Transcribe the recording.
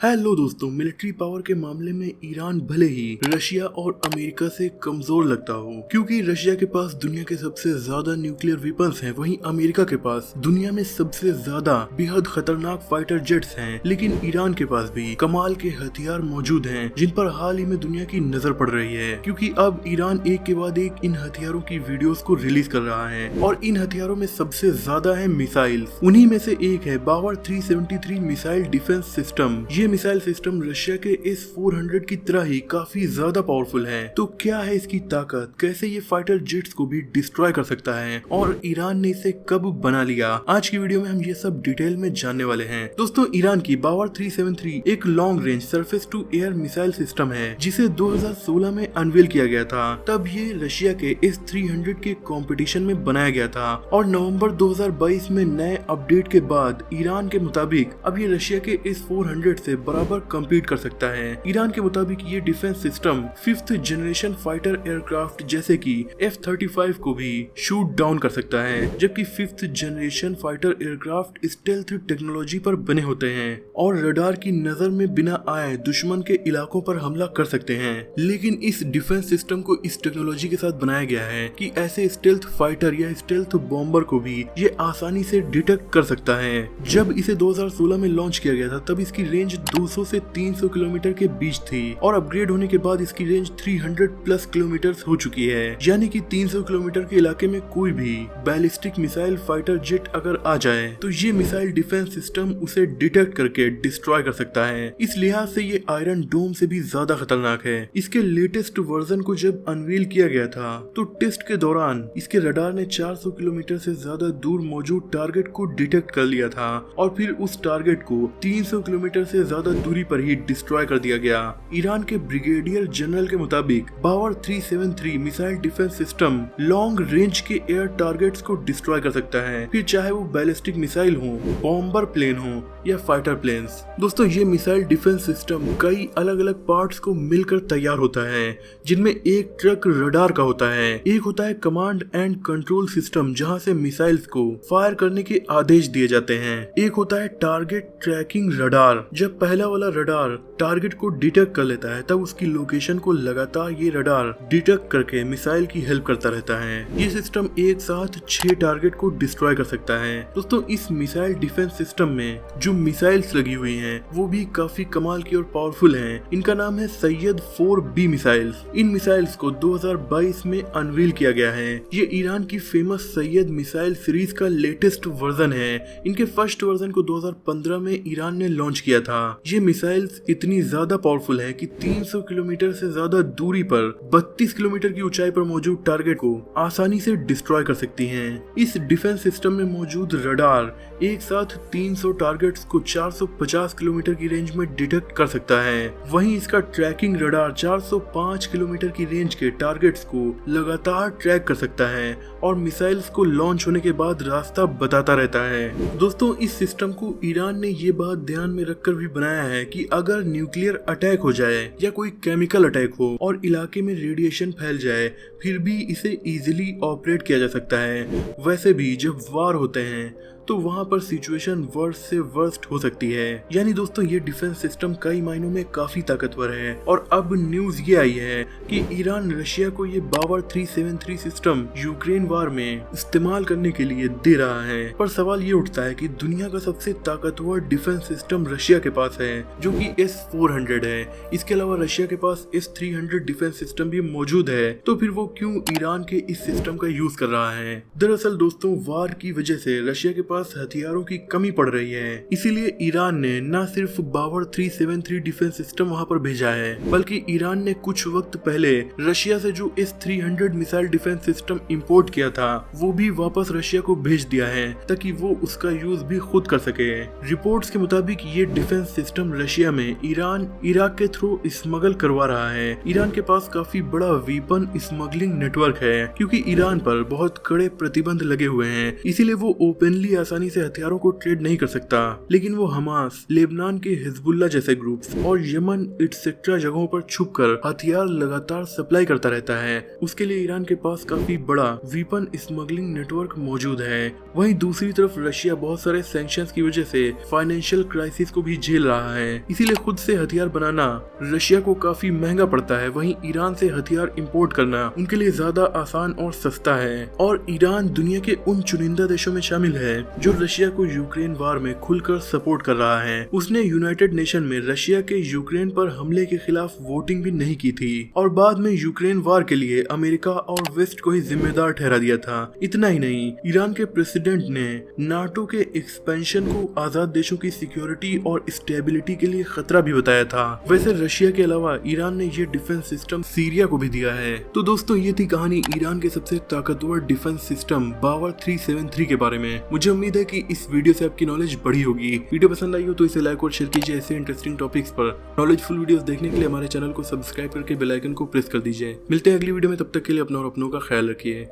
Hello दोस्तों, military power के मामले में ईरान भले ही रशिया और अमेरिका से कमजोर लगता हो, क्योंकि रशिया के पास दुनिया के सबसे ज्यादा न्यूक्लियर वेपन्स हैं, वहीं अमेरिका के पास दुनिया में सबसे ज्यादा बेहद खतरनाक फाइटर जेट्स हैं। लेकिन ईरान के पास भी कमाल के हथियार मौजूद हैं, जिन पर हाल ही में दुनिया की नजर पड़ रही है, क्योंकि अब ईरान एक के बाद एक इन हथियारों की वीडियोस को रिलीज कर रहा है। और इन हथियारों में सबसे ज्यादा है मिसाइल्स। उन्हीं में से एक है बावर 373 मिसाइल डिफेंस सिस्टम। ये मिसाइल सिस्टम रशिया के S-400 की तरह ही काफी ज्यादा पावरफुल है। तो क्या है इसकी ताकत, कैसे ये फाइटर जेट्स को भी डिस्ट्रॉय कर सकता है और ईरान ने इसे कब बना लिया, आज की वीडियो में हम ये सब डिटेल में जानने वाले हैं। दोस्तों, ईरान की बावर 373 एक long range surface to air missile system है, जिसे 2016 में अनवील किया गया था। तब ये रशिया के S-300 के कंपटीशन में बनाया गया था और नवंबर 2022 में नए अपडेट के बाद ईरान के मुताबिक अब ये रशिया के S-400 से बराबर कम्पीट कर सकता है। ईरान के मुताबिक ये defence system 5th generation fighter aircraft जैसे कि F-35 को भी शूट डाउन कर सकता है, जबकि 5th generation fighter aircraft stealth technology पर बने होते हैं और रडार की नजर में बिना आए दुश्मन के इलाकों पर हमला कर सकते हैं। लेकिन इस डिफेंस सिस्टम को इस टेक्नोलॉजी के साथ बनाया गया है कि ऐसे स्टेल्थ फाइटर या स्टेल्थ बॉम्बर को भी ये आसानी से डिटेक्ट कर सकता है। जब इसे 2016 में लॉन्च किया गया था, तब इसकी रेंज 200 से 300 किलोमीटर के बीच थी और अपग्रेड होने के बाद इसकी रेंज 300 प्लस किलोमीटर हो चुकी है। यानी कि 300 किलोमीटर के इलाके में कोई भी बैलिस्टिक मिसाइल फाइटर जेट अगर आ जाए तो ये मिसाइल डिफेंस सिस्टम उसे डिटेक्ट करके डिस्ट्रॉय कर सकता है। इस लिहाज से ये आयरन डोम से भी ज्यादा खतरनाक है। इसके लेटेस्ट वर्जन को जब अनवील किया गया था तो टेस्ट के दौरान इसके रडार ने 400 किलोमीटर से ज्यादा दूर मौजूद टारगेट को डिटेक्ट कर लिया था और फिर उस टारगेट को 300 किलोमीटर से ज्यादा दूरी पर ही डिस्ट्रॉय कर दिया गया। ईरान के ब्रिगेडियर जनरल के मुताबिक बावर 373 missile defence system long range के एयर टारगेट्स को डिस्ट्रॉय कर सकता है, फिर चाहे वो बैलिस्टिक मिसाइल हो, बॉम्बर प्लेन हो या फाइटर प्लेन्स। दोस्तों, ये मिसाइल डिफेंस सिस्टम कई अलग अलग पार्ट्स को मिलकर तैयार होता है, जिनमें एक ट्रक रडार का होता है, एक होता है कमांड एंड कंट्रोल सिस्टम जहां से मिसाइल्स को फायर करने के आदेश दिए जाते हैं, एक होता है टारगेट ट्रैकिंग रडार। जब पहला वाला रडार टारगेट को डिटेक्ट कर लेता है, तब उसकी लोकेशन को लगातार ये रडार डिटेक्ट करके मिसाइल की हेल्प करता रहता है। ये सिस्टम एक साथ 6 टारगेट को डिस्ट्रॉय कर सकता है। दोस्तों, इस मिसाइल डिफेंस सिस्टम में जो मिसाइल्स लगी हुई हैं, वो भी काफी कमाल की और पावरफुल हैं। इनका नाम है सैयद 4B मिसाइल्स। इन मिसाइल्स को 2022 में अनवील किया गया है। ये ईरान की फेमस सैयद मिसाइल सीरीज का लेटेस्ट वर्जन है। इनके फर्स्ट वर्जन को 2015 में ईरान ने लॉन्च किया था। ये मिसाइल्स इतनी ज्यादा पावरफुल है कि 300 किलोमीटर से ज्यादा दूरी पर 32 किलोमीटर की ऊंचाई पर मौजूद टारगेट को आसानी से डिस्ट्रॉय कर सकती हैं। इस डिफेंस सिस्टम में मौजूद रडार एक साथ 300 टारगेट्स को 450 किलोमीटर की रेंज में डिटेक्ट कर सकता है। वहीं इसका ट्रैकिंग रडार 405 किलोमीटर की रेंज के टारगेट्स को लगातार ट्रैक कर सकता है और मिसाइल्स को लॉन्च होने के बाद रास्ता बताता रहता है। दोस्तों, इस सिस्टम को ईरान ने ये बात ध्यान में रखकर भी बनाया है कि अगर न्यूक्लियर अटैक हो जाए या कोई केमिकल अटैक हो और इलाके में रेडिएशन फैल जाए, फिर भी इसे इजीली ऑपरेट किया जा सकता है। वैसे भी जब वार होते हैं तो वहाँ पर सिचुएशन वर्स्ट से वर्स्ट हो सकती है। यानी दोस्तों, ये डिफेंस सिस्टम कई मायनों में काफी ताकतवर है। और अब न्यूज ये आई है कि ईरान रशिया को ये बावर 373 सिस्टम यूक्रेन वार में इस्तेमाल करने के लिए दे रहा है। पर सवाल ये उठता है कि दुनिया का सबसे ताकतवर डिफेंस सिस्टम रशिया के पास है, जो कि S-400 है। इसके अलावा रशिया के पास S-300 डिफेंस सिस्टम भी मौजूद है, तो फिर वो क्यों ईरान के इस सिस्टम का यूज कर रहा है? दरअसल दोस्तों, वार की वजह से रशिया के हथियारों की कमी पड़ रही है, इसीलिए ईरान ने न सिर्फ बावर 373 डिफेंस सिस्टम वहां पर भेजा है, बल्कि ईरान ने कुछ वक्त पहले रशिया से जो S-300 missile defence system import किया था, वो भी वापस रशिया को भेज दिया है ताकि वो उसका यूज भी खुद कर सके। रिपोर्ट्स के मुताबिक ये डिफेंस सिस्टम रशिया में ईरान इराक के थ्रू स्मगल करवा रहा है। ईरान के पास काफी बड़ा वेपन स्मगलिंग नेटवर्क है, क्योंकि ईरान पर बहुत कड़े प्रतिबंध लगे हुए हैं, इसीलिए वो ओपनली आसानी से हथियारों को ट्रेड नहीं कर सकता, लेकिन वो हमास, लेबनान के हिजबुल्ला जैसे ग्रुप्स और यमन एटसेट्रा जगहों पर छुपकर हथियार लगातार सप्लाई करता रहता है। उसके लिए ईरान के पास काफी बड़ा वीपन स्मगलिंग नेटवर्क मौजूद है। वहीं दूसरी तरफ रशिया बहुत सारे सैंक्शंस की वजह से फाइनेंशियल क्राइसिस को भी झेल रहा है, इसीलिए खुद से हथियार बनाना रशिया को काफी महंगा पड़ता है। वहीं ईरान से हथियार इंपोर्ट करना उनके लिए ज्यादा आसान और सस्ता है। और ईरान दुनिया के उन चुनिंदा देशों में शामिल है जो रशिया को यूक्रेन वार में खुलकर सपोर्ट कर रहा है। उसने यूनाइटेड नेशन में रशिया के यूक्रेन पर हमले के खिलाफ वोटिंग भी नहीं की थी और बाद में यूक्रेन वार के लिए अमेरिका और वेस्ट को ही जिम्मेदार ठहरा दिया था। इतना ही नहीं, ईरान के प्रेसिडेंट ने नाटो के एक्सपेंशन को आजाद देशों की सिक्योरिटी और स्टेबिलिटी के लिए खतरा भी बताया था। वैसे रशिया के अलावा ईरान ने ये डिफेंस सिस्टम सीरिया को भी दिया है। तो दोस्तों, ये थी कहानी ईरान के सबसे ताकतवर डिफेंस सिस्टम बावर 373 के बारे में। मुझे उम्मीद है कि इस वीडियो से आपकी नॉलेज बढ़ी होगी। वीडियो पसंद आई हो तो इसे लाइक और शेयर कीजिए। ऐसे इंटरेस्टिंग टॉपिक्स पर नॉलेजफुल वीडियोस देखने के लिए हमारे चैनल को सब्सक्राइब करके बेल आइकन को प्रेस कर दीजिए। मिलते हैं अगली वीडियो में, तब तक के लिए अपना और अपनों का ख्याल रखिए।